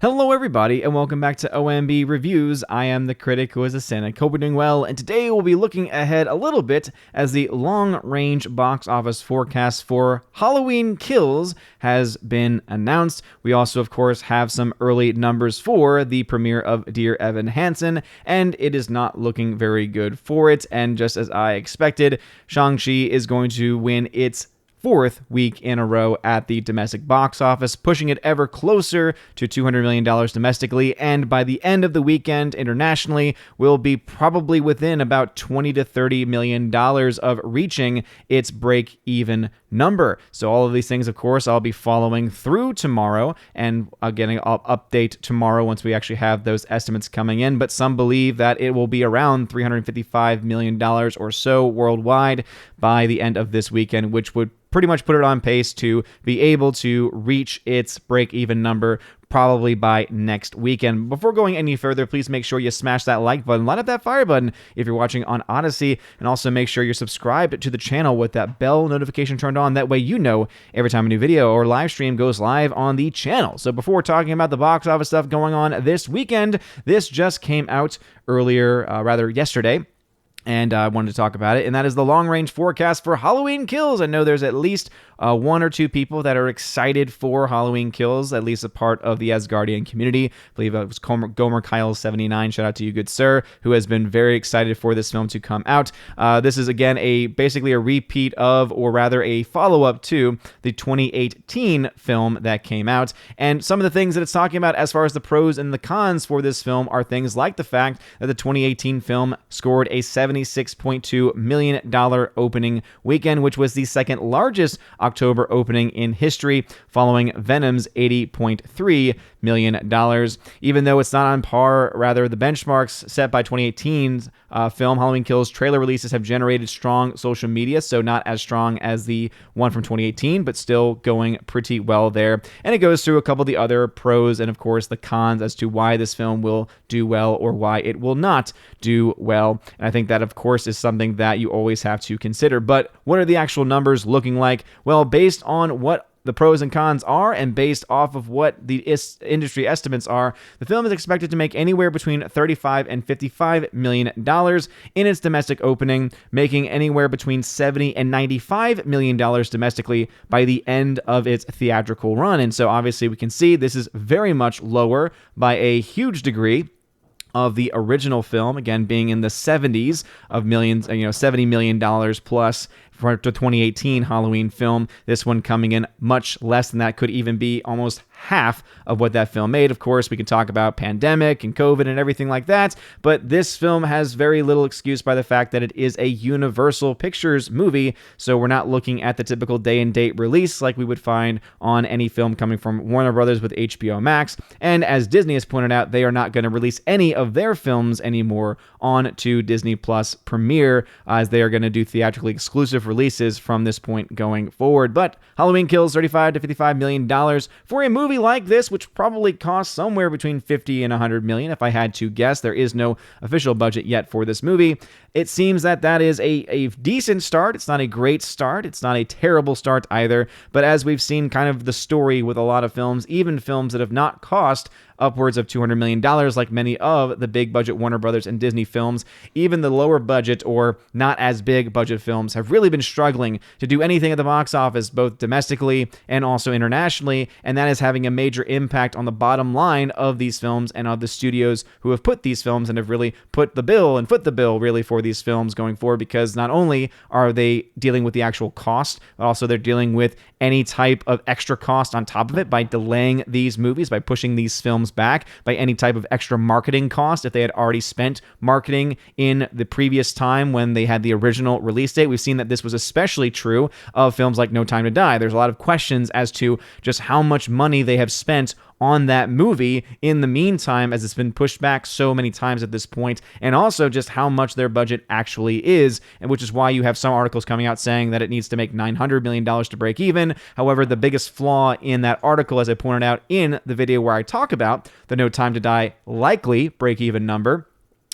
Hello everybody, and welcome back to OMB Reviews. I am the critic who is a cynic. Hope you're doing well, and today we'll be looking ahead a little bit as the long-range box office forecast for Halloween Kills has been announced. We also, of course, have some early numbers for the premiere of Dear Evan Hansen, and it is not looking very good for it, and just as I expected, Shang-Chi is going to win its fourth week in a row at the domestic box office, pushing it ever closer to $200 million domestically, and by the end of the weekend internationally, will be probably within about $20 to $30 million of reaching its break-even number. So all of these things, of course, I'll be following through tomorrow, and again, I'll update tomorrow once we actually have those estimates coming in, but some believe that it will be around $355 million or so worldwide by the end of this weekend, which would pretty much put it on pace to be able to reach its break-even number probably by next weekend. Before going any further, please make sure you smash that like button, light up that fire button if you're watching on Odyssey, and also make sure you're subscribed to the channel with that bell notification turned on. That way you know every time a new video or live stream goes live on the channel. So before we're talking about the box office stuff going on this weekend, this just came out yesterday, and I wanted to talk about it, and that is the long-range forecast for Halloween Kills. I know there's at least one or two people that are excited for Halloween Kills, at least a part of the Asgardian community. I believe it was Gomer Kyle79, shout out to you, good sir, who has been very excited for this film to come out. This is, again, basically a repeat of, or rather a follow-up to, the 2018 film that came out. And some of the things that it's talking about as far as the pros and the cons for this film are things like the fact that the 2018 film scored a $76.2 million opening weekend, which was the second largest October opening in history, following Venom's $80.3 million. Even though it's not on par, rather the benchmarks set by 2018's film, Halloween Kills trailer releases have generated strong social media, so not as strong as the one from 2018, but still going pretty well there. And it goes through a couple of the other pros and, of course, the cons as to why this film will do well or why it will not do well. And I think that, of course, is something that you always have to consider. But what are the actual numbers looking like? Well, based on what the pros and cons are, and based off of what the industry estimates are, the film is expected to make anywhere between $35 and $55 million in its domestic opening, making anywhere between $70 and $95 million domestically by the end of its theatrical run. And so obviously we can see this is very much lower by a huge degree of the original film, again being in the 70s of millions, $70 million plus for the 2018 Halloween film. This one coming in much less than that, could even be almost half of what that film made. Of course, we can talk about pandemic and COVID and everything like that, but this film has very little excuse by the fact that it is a Universal Pictures movie, so we're not looking at the typical day and date release like we would find on any film coming from Warner Brothers with HBO Max. And as Disney has pointed out, they are not going to release any of their films anymore on to Disney Plus Premiere, as they are going to do theatrically exclusive releases from this point going forward. But Halloween Kills $35 to $55 million for a movie like this, which probably costs somewhere between $50 and $100 million, if I had to guess. There is no official budget yet for this movie. It seems that is a decent start. It's not a great start. It's not a terrible start either. But as we've seen kind of the story with a lot of films, even films that have not cost upwards of $200 million, like many of the big budget Warner Brothers and Disney films, even the lower budget or not as big budget films have really been struggling to do anything at the box office, both domestically and also internationally, and that is having a major impact on the bottom line of these films and of the studios who have put these films and have really put the bill and foot the bill really for these films going forward, because not only are they dealing with the actual cost, but also they're dealing with any type of extra cost on top of it by delaying these movies, by pushing these films back, by any type of extra marketing cost if they had already spent marketing in the previous time when they had the original release date. We've seen that this was especially true of films like No Time to Die. There's a lot of questions as to just how much money they have spent on that movie in the meantime, as it's been pushed back so many times at this point, and also just how much their budget actually is, and which is why you have some articles coming out saying that it needs to make $900 million to break even. However, the biggest flaw in that article, as I pointed out in the video where I talk about the No Time to Die likely break-even number,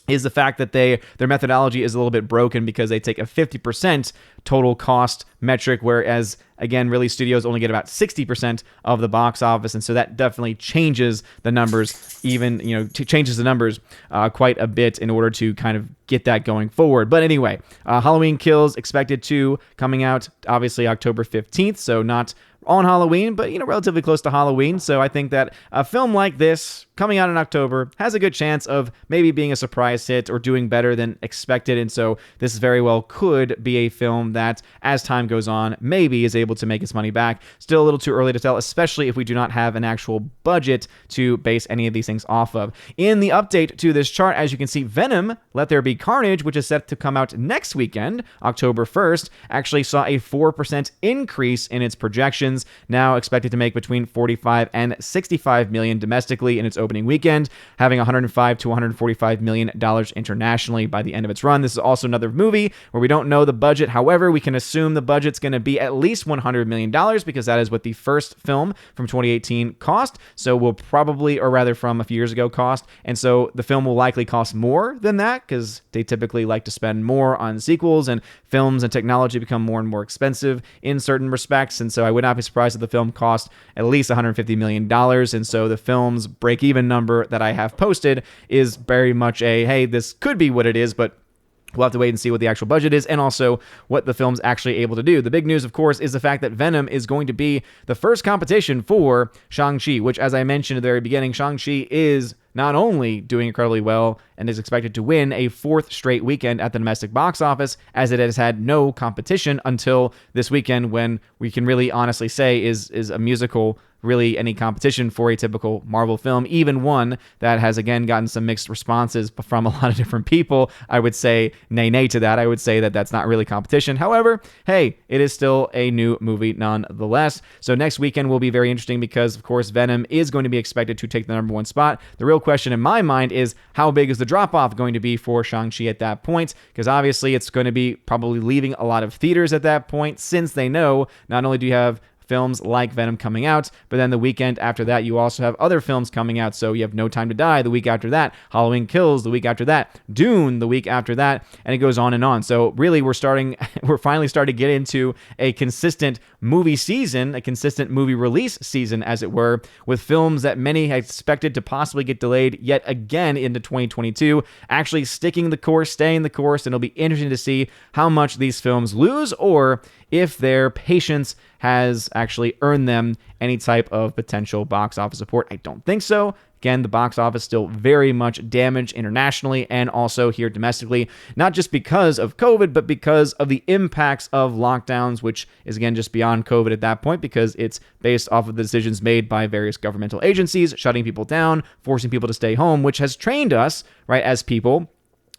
is the fact that their methodology is a little bit broken because they take a 50% total cost metric, whereas again, really studios only get about 60% of the box office, and so that definitely changes the numbers, even changes the numbers quite a bit in order to kind of get that going forward. But anyway, Halloween Kills expected to coming out obviously October 15th, so not on Halloween, but relatively close to Halloween. So I think that a film like this coming out in October has a good chance of maybe being a surprise hit or doing better than expected. And so this very well could be a film that, as time goes on, maybe is able to make its money back. Still a little too early to tell, especially if we do not have an actual budget to base any of these things off of. In the update to this chart, as you can see, Venom, Let There Be Carnage, which is set to come out next weekend, October 1st, actually saw a 4% increase in its projections, now expected to make between 45 and 65 million domestically in its opening weekend, having 105 to 145 million dollars internationally by the end of its run. This is also another movie where we don't know the budget. However, we can assume the budget's going to be at least 100 million dollars because that is what the first film from 2018 cost. So we'll probably, or rather from a few years ago, cost. And so the film will likely cost more than that because they typically like to spend more on sequels, and films and technology become more and more expensive in certain respects. And so I would not be surprised if the film cost at least $150 million. And so the film's break-even number that I have posted is very much a, hey, this could be what it is, but we'll have to wait and see what the actual budget is and also what the film's actually able to do. The big news, of course, is the fact that Venom is going to be the first competition for Shang-Chi, which, as I mentioned at the very beginning, Shang-Chi is not only doing incredibly well and is expected to win a 4th straight weekend at the domestic box office, as it has had no competition until this weekend, when we can really honestly say is a musical really any competition for a typical Marvel film, even one that has, again, gotten some mixed responses from a lot of different people. I would say nay to that. I would say that that's not really competition. However, hey, it is still a new movie nonetheless. So next weekend will be very interesting because, of course, Venom is going to be expected to take the number 1 spot. The real question in my mind is, how big is the drop-off going to be for Shang-Chi at that point? Because obviously it's going to be probably leaving a lot of theaters at that point, since they know not only do you have films like Venom coming out, but then the weekend after that, you also have other films coming out. So you have No Time to Die the week after that, Halloween Kills the week after that, Dune the week after that, and it goes on and on. So really, we're finally starting to get into a consistent movie season, a consistent movie release season, as it were, with films that many had expected to possibly get delayed yet again into 2022, actually sticking the course, staying the course, and it'll be interesting to see how much these films lose, or if their patience has actually earned them any type of potential box office support. I don't think so. Again, the box office still very much damaged internationally and also here domestically, not just because of COVID, but because of the impacts of lockdowns, which is, again, just beyond COVID at that point, because it's based off of the decisions made by various governmental agencies, shutting people down, forcing people to stay home, which has trained us, right, as people,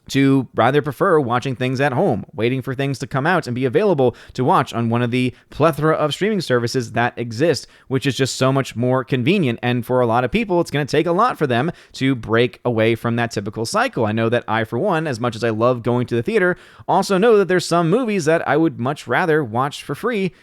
to rather prefer watching things at home, waiting for things to come out and be available to watch on one of the plethora of streaming services that exist, which is just so much more convenient. And for a lot of people, it's going to take a lot for them to break away from that typical cycle. I know that I, for one, as much as I love going to the theater, also know that there's some movies that I would much rather watch for free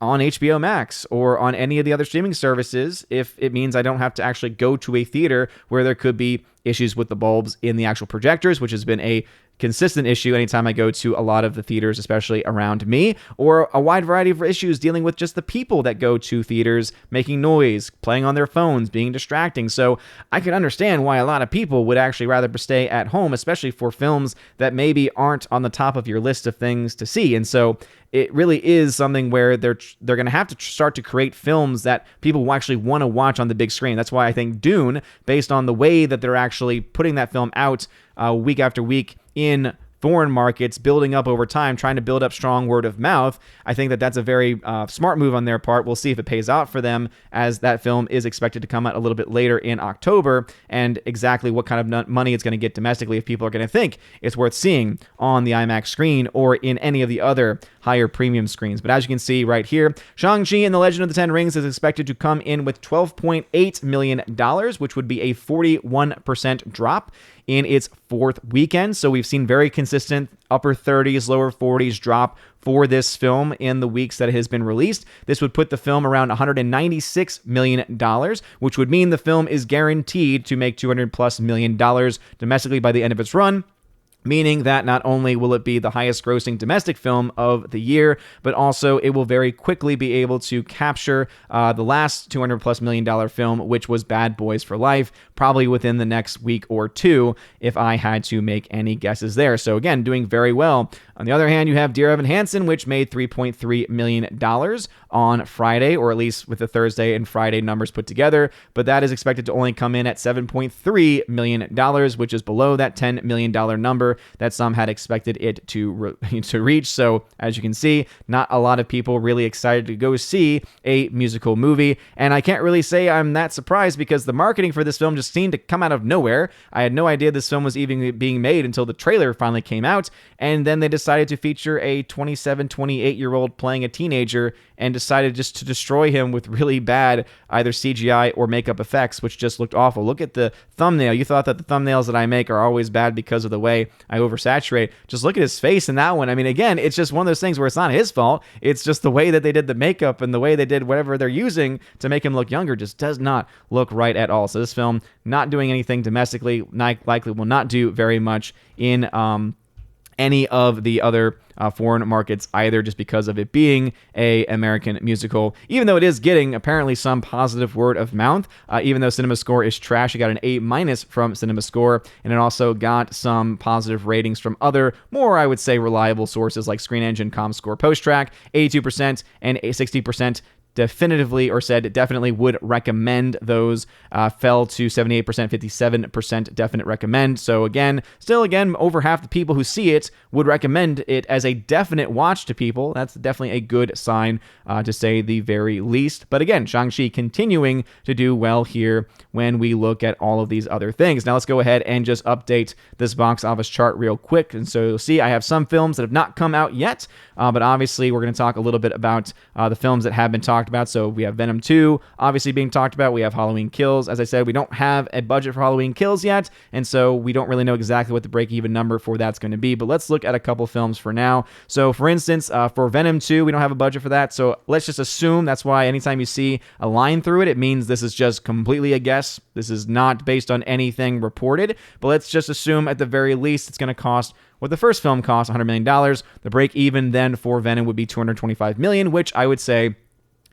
on HBO Max or on any of the other streaming services, if it means I don't have to actually go to a theater where there could be issues with the bulbs in the actual projectors, which has been a consistent issue anytime I go to a lot of the theaters, especially around me, or a wide variety of issues dealing with just the people that go to theaters, making noise, playing on their phones, being distracting. So I can understand why a lot of people would actually rather stay at home, especially for films that maybe aren't on the top of your list of things to see. And so it really is something where they're going to have to start to create films that people will actually want to watch on the big screen. That's why I think Dune, based on the way that they're actually putting that film out week after week in foreign markets, building up over time, trying to build up strong word of mouth, I think that that's a very smart move on their part. We'll see if it pays out for them, as that film is expected to come out a little bit later in October, and exactly what kind of money it's going to get domestically, if people are going to think it's worth seeing on the IMAX screen or in any of the other higher premium screens. But as you can see right here, Shang-Chi and the Legend of the Ten Rings is expected to come in with $12.8 million, which would be a 41% drop in its fourth weekend. So we've seen very consistent upper 30s, lower 40s drop for this film in the weeks that it has been released. This would put the film around $196 million, which would mean the film is guaranteed to make $200+ million domestically by the end of its run. meaning that not only will it be the highest grossing domestic film of the year, but also it will very quickly be able to capture the last $200+ million film, which was Bad Boys for Life, probably within the next week or two, if I had to make any guesses there. So again, doing very well. On the other hand, you have Dear Evan Hansen, which made $3.3 million on Friday, or at least with the Thursday and Friday numbers put together, but that is expected to only come in at $7.3 million, which is below that $10 million number that some had expected it to reach. So as you can see, not a lot of people really excited to go see a musical movie, and I can't really say I'm that surprised because the marketing for this film just seemed to come out of nowhere. I had no idea this film was even being made until the trailer finally came out, and then they decided to feature a 27, 28-year-old playing a teenager and decided just to destroy him with really bad either CGI or makeup effects, which just looked awful. Look at the thumbnail. You thought that the thumbnails that I make are always bad because of the way I oversaturate. Just look at his face in that one. I mean, again, it's just one of those things where it's not his fault. It's just the way that they did the makeup and the way they did whatever they're using to make him look younger just does not look right at all. So this film not doing anything domestically, likely will not do very much in any of the other foreign markets either, just because of it being a American musical, even though it is getting apparently some positive word of mouth. Even though CinemaScore is trash, it got an A- from CinemaScore, and it also got some positive ratings from other more, I would say, reliable sources like Screen Engine, ComScore, PostTrack. 82% and 60% definitively, or said definitely would recommend those, fell to 78%, 57% definite recommend. So still over half the people who see it would recommend it as a definite watch to people. That's definitely a good sign, to say the very least. But again, Shang-Chi continuing to do well here when we look at all of these other things. Now let's go ahead and just update this box office chart real quick. And so you'll see I have some films that have not come out yet, but obviously we're going to talk a little bit about the films that have been talked about. So we have Venom 2 obviously being talked about. We have Halloween Kills. As I said, we don't have a budget for Halloween Kills yet, and so we don't really know exactly what the break-even number for that's going to be, but let's look at a couple films for now. So for instance, for Venom 2, we don't have a budget for that, so let's just assume that's why anytime you see a line through it, it means this is just completely a guess. This is not based on anything reported, but let's just assume at the very least it's going to cost what the first film cost, $100 million. The break-even then for Venom would be $225 million, which I would say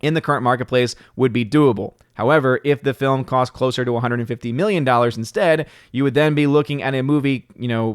in the current marketplace would be doable. However, if the film costs closer to $150 million instead, you would then be looking at a movie,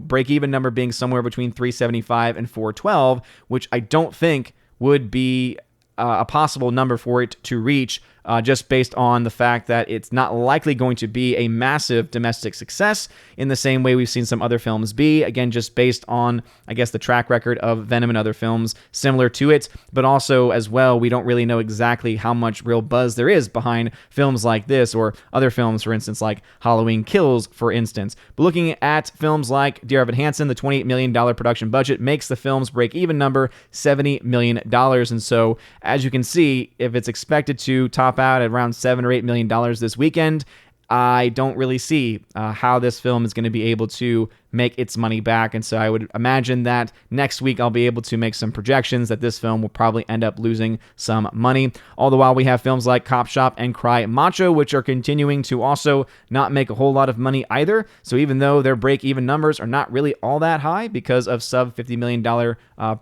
break-even number being somewhere between $375 and $412, which I don't think would be a possible number for it to reach, just based on the fact that it's not likely going to be a massive domestic success in the same way we've seen some other films be. Again, just based on, I guess, the track record of Venom and other films similar to it, but also as well, we don't really know exactly how much real buzz there is behind films like this or other films, for instance, like Halloween Kills, for instance. But looking at films like Dear Evan Hansen, the $28 million production budget makes the film's break-even number $70 million. And so, as you can see, if it's expected to top out at around $7 or $8 million this weekend, I don't really see how this film is going to be able to make its money back. And so I would imagine that next week I'll be able to make some projections that this film will probably end up losing some money. All the while we have films like Cop Shop and Cry Macho, which are continuing to also not make a whole lot of money either. So even though their break-even numbers are not really all that high because of sub $50 million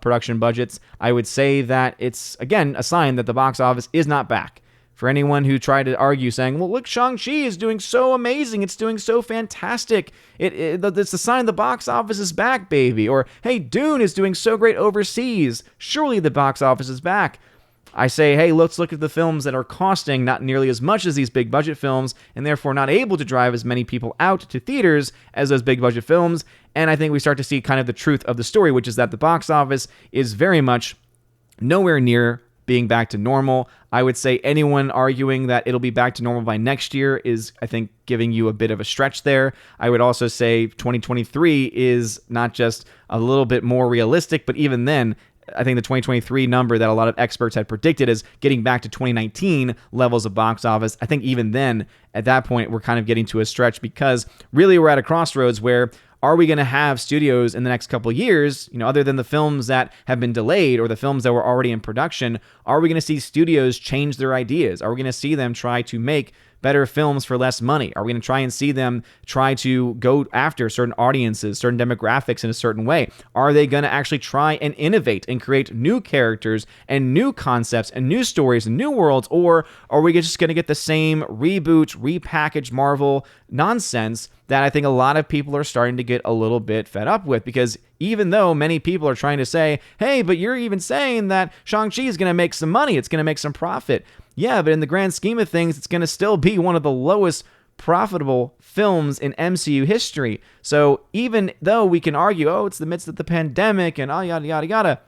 production budgets, I would say that it's, again, a sign that the box office is not back. For anyone who tried to argue saying, well, look, Shang-Chi is doing so amazing. It's doing so fantastic. It's a sign the box office is back, baby. Or, hey, Dune is doing so great overseas. Surely the box office is back. I say, hey, let's look at the films that are costing not nearly as much as these big budget films and therefore not able to drive as many people out to theaters as those big budget films. And I think we start to see kind of the truth of the story, which is that the box office is very much nowhere near being back to normal. I would say anyone arguing that it'll be back to normal by next year is, I think, giving you a bit of a stretch there. I would also say 2023 is not just a little bit more realistic, but even then, I think the 2023 number that a lot of experts had predicted is getting back to 2019 levels of box office. I think even then, at that point, we're kind of getting to a stretch because really we're at a crossroads where are we going to have studios in the next couple of years, other than the films that have been delayed or the films that were already in production, are we going to see studios change their ideas? Are we going to see them try to make better films for less money? Are we going to try and see them try to go after certain audiences, certain demographics in a certain way? Are they going to actually try and innovate and create new characters and new concepts and new stories and new worlds? Or are we just going to get the same reboot, repackaged Marvel nonsense that I think a lot of people are starting to get a little bit fed up with? Because even though many people are trying to say, hey, but you're even saying that Shang-Chi is going to make some money, it's going to make some profit. Yeah, but in the grand scheme of things, it's going to still be one of the lowest profitable films in MCU history. So even though we can argue, oh, it's the midst of the pandemic and yada, yada, yada,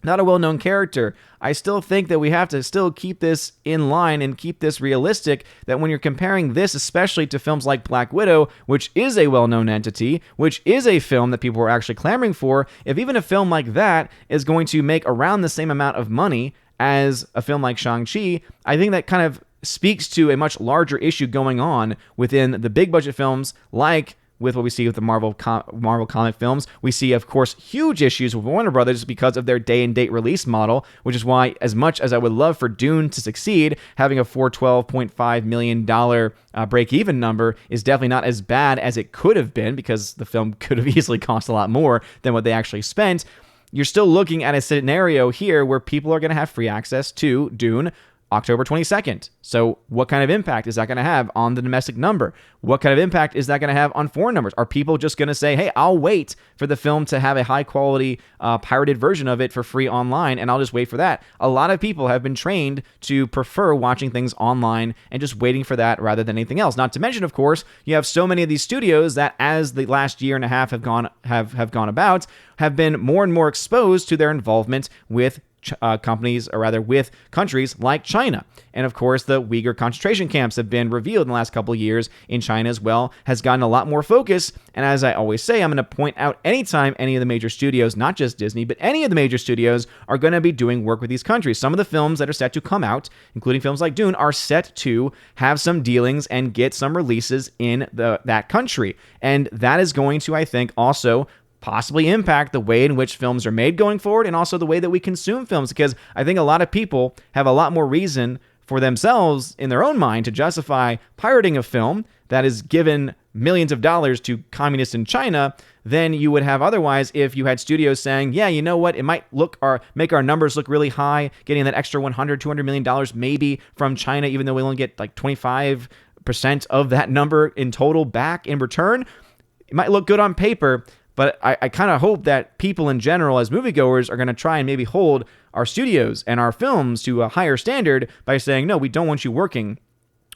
not a well-known character, I still think that we have to still keep this in line and keep this realistic, that when you're comparing this, especially to films like Black Widow, which is a well-known entity, which is a film that people are actually clamoring for, if even a film like that is going to make around the same amount of money as a film like Shang-Chi, I think that kind of speaks to a much larger issue going on within the big budget films, like with what we see with the Marvel comic films. We see, of course, huge issues with Warner Brothers because of their day-and-date release model, which is why, as much as I would love for Dune to succeed, having a $412.5 million break-even number is definitely not as bad as it could have been, because the film could have easily cost a lot more than what they actually spent. You're still looking at a scenario here where people are going to have free access to Dune October 22nd. So what kind of impact is that going to have on the domestic number? What kind of impact is that going to have on foreign numbers? Are people just going to say, hey, I'll wait for the film to have a high quality pirated version of it for free online, and I'll just wait for that? A lot of people have been trained to prefer watching things online and just waiting for that rather than anything else. Not to mention, of course, you have so many of these studios that, as the last year and a half have gone about, have been more and more exposed to their involvement with companies, or rather with countries like China. And of course, the Uyghur concentration camps have been revealed in the last couple of years in China as well, has gotten a lot more focus. And as I always say, I'm going to point out anytime any of the major studios, not just Disney, but any of the major studios are going to be doing work with these countries. Some of the films that are set to come out, including films like Dune, are set to have some dealings and get some releases in that country. And that is going to, I think, also possibly impact the way in which films are made going forward, and also the way that we consume films, because I think a lot of people have a lot more reason for themselves in their own mind to justify pirating a film that is given millions of dollars to communists in China than you would have otherwise if you had studios saying, yeah, you know what, it might make our numbers look really high, getting that extra $100-200 million maybe from China, even though we only get like 25% of that number in total back in return. It might look good on paper, but I kind of hope that people in general, as moviegoers, are going to try and maybe hold our studios and our films to a higher standard by saying, no, we don't want you working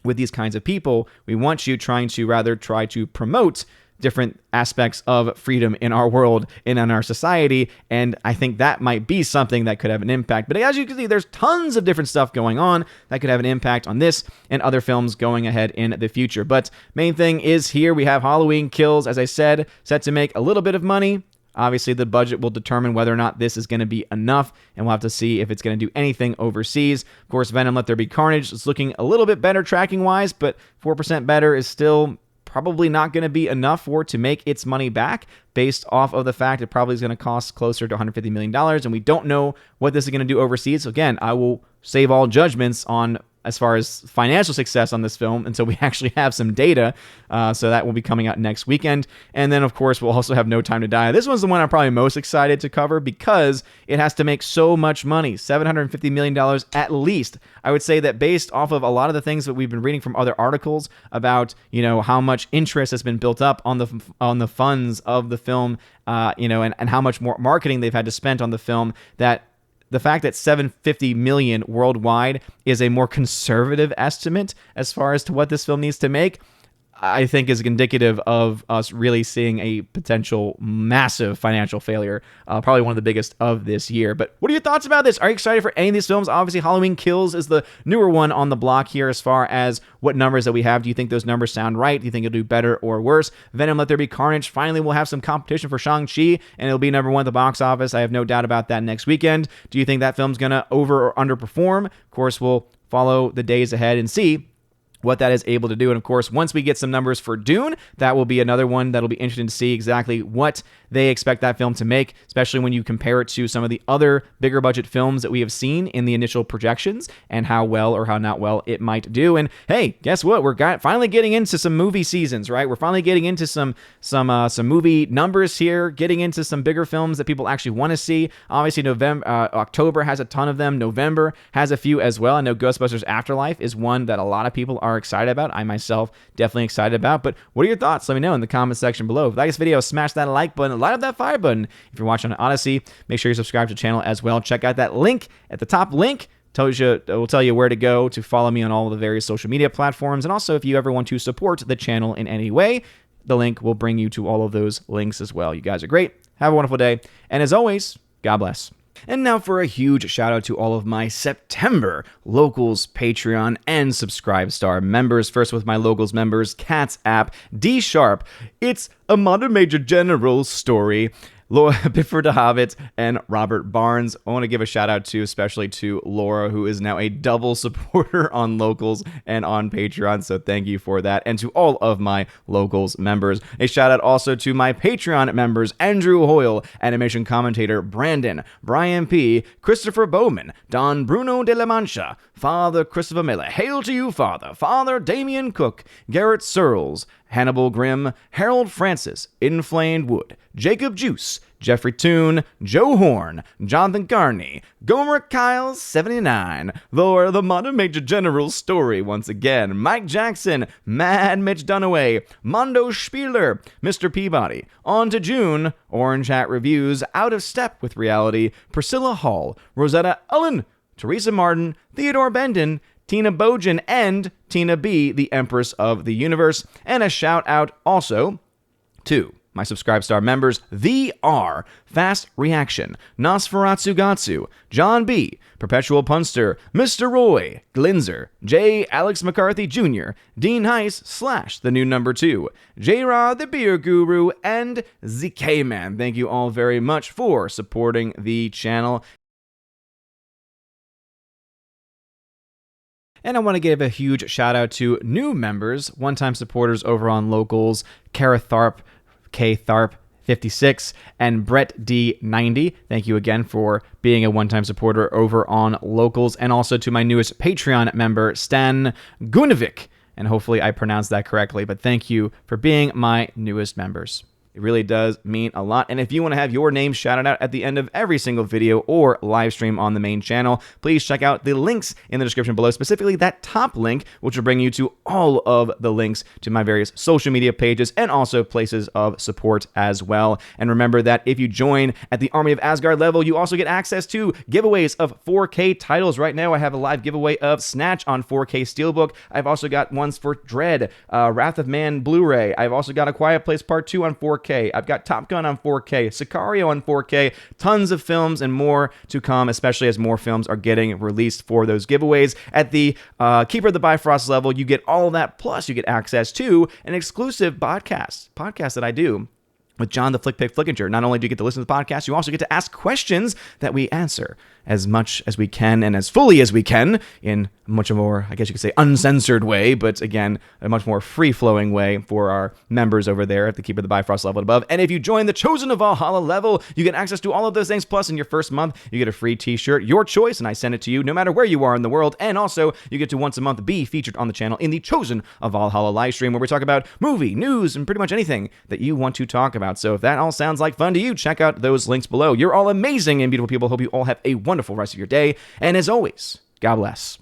with these kinds of people. We want you try to promote different aspects of freedom in our world and in our society. And I think that might be something that could have an impact. But as you can see, there's tons of different stuff going on that could have an impact on this and other films going ahead in the future. But main thing is, here we have Halloween Kills, as I said, set to make a little bit of money. Obviously, the budget will determine whether or not this is going to be enough, and we'll have to see if it's going to do anything overseas. Of course, Venom Let There Be Carnage is looking a little bit better tracking-wise, but 4% better is still probably not going to be enough for it to make its money back, based off of the fact it probably is going to cost closer to $150 million, and we don't know what this is going to do overseas. So again, I will save all judgments on as far as financial success on this film until we actually have some data. So that will be coming out next weekend. And then, of course, we'll also have No Time to Die. This one's the one I'm probably most excited to cover because it has to make so much money, $750 million at least. I would say that based off of a lot of the things that we've been reading from other articles about, how much interest has been built up on the funds of the film, and how much more marketing they've had to spend on the film, that the fact that $750 million worldwide is a more conservative estimate as far as to what this film needs to make, I think is indicative of us really seeing a potential massive financial failure, probably one of the biggest of this year. But what are your thoughts about this? Are you excited for any of these films? Obviously, Halloween Kills is the newer one on the block here as far as what numbers that we have. Do you think those numbers sound right? Do you think it'll do better or worse? Venom Let There Be Carnage finally will have some competition for Shang-Chi, and it'll be number one at the box office. I have no doubt about that next weekend. Do you think that film's going to over or underperform? Of course, we'll follow the days ahead and see what that is able to do. And of course, once we get some numbers for Dune, that will be another one that'll be interesting to see exactly what they expect that film to make, especially when you compare it to some of the other bigger budget films that we have seen in the initial projections and how well or how not well it might do. And hey, guess what? We're finally getting into some movie seasons, right? We're finally getting into some movie numbers here, getting into some bigger films that people actually want to see. Obviously, October has a ton of them. November has a few as well. I know Ghostbusters Afterlife is one that a lot of people are excited about. I myself definitely excited about. But what are your thoughts? Let me know in the comment section below. If you like this video, smash that like button, light up that fire button. If you're watching on Odyssey, make sure you subscribe to the channel as well. Check out that link at the top. Link will tell you where to go to follow me on all of the various social media platforms. And also, if you ever want to support the channel in any way, the link will bring you to all of those links as well. You guys are great. Have a wonderful day. And as always, God bless. And now for a huge shout out to all of my September Locals, Patreon, and Subscribe Star members. First with my Locals members, Cats App, D Sharp, It's a Modern Major General Story, Laura Bifford the Hobbit, and Robert Barnes. I want to give a shout out to, especially to Laura, who is now a double supporter on Locals and on Patreon. So thank you for that. And to all of my Locals members. A shout out also to my Patreon members, Andrew Hoyle, animation commentator Brandon, Brian P., Christopher Bowman, Don Bruno de la Mancha, Father Christopher Miller, Hail to you, Father, Father Damian Cook, Garrett Searles, Hannibal Grimm, Harold Francis, Inflamed Wood, Jacob Juice, Jeffrey Toon, Joe Horn, Jonathan Carney, Gomer Kyle 79, Lore the Modern Major General Story once again, Mike Jackson, Mad Mitch Dunaway, Mondo Spieler, Mr. Peabody, On to June, Orange Hat Reviews, Out of Step with Reality, Priscilla Hall, Rosetta Ullen, Teresa Martin, Theodore Bendon, Tina Bojan, and Tina B., the Empress of the Universe. And a shout out also to my Subscribe Star members, The R, Fast Reaction, Nosferatu Gatsu, John B., Perpetual Punster, Mr. Roy, Glinzer, J. Alex McCarthy Jr., Dean Heiss / the new number 2, J-Rod the Beer Guru, and ZK Man. Thank you all very much for supporting the channel. And I want to give a huge shout out to new members, one-time supporters over on Locals, Kara Tharp, K Tharp 56, and Brett D 90. Thank you again for being a one-time supporter over on Locals, and also to my newest Patreon member, Stan Gunovic. And hopefully I pronounced that correctly, but thank you for being my newest members. It really does mean a lot. And if you want to have your name shouted out at the end of every single video or live stream on the main channel, please check out the links in the description below, specifically that top link, which will bring you to all of the links to my various social media pages and also places of support as well. And remember that if you join at the Army of Asgard level, you also get access to giveaways of 4K titles. Right now, I have a live giveaway of Snatch on 4K Steelbook. I've also got ones for Dread, Wrath of Man Blu-ray. I've also got A Quiet Place Part 2 on 4K. I've got Top Gun on 4K, Sicario on 4K, tons of films and more to come, especially as more films are getting released for those giveaways. At the Keeper of the Bifrost level, you get all of that, plus you get access to an exclusive podcast that I do with John the Flick Pick Flickinger. Not only do you get to listen to the podcast, you also get to ask questions that we answer as much as we can and as fully as we can in a much more, I guess you could say, uncensored way, but again, a much more free-flowing way for our members over there at the Keeper of the Bifrost level and above. And if you join the Chosen of Valhalla level, you get access to all of those things, plus in your first month, you get a free t-shirt, your choice, and I send it to you no matter where you are in the world. And also, you get to once a month be featured on the channel in the Chosen of Valhalla live stream, where we talk about movie, news, and pretty much anything that you want to talk about. So if that all sounds like fun to you, check out those links below. You're all amazing and beautiful people. Hope you all have a wonderful rest of your day. And as always, God bless.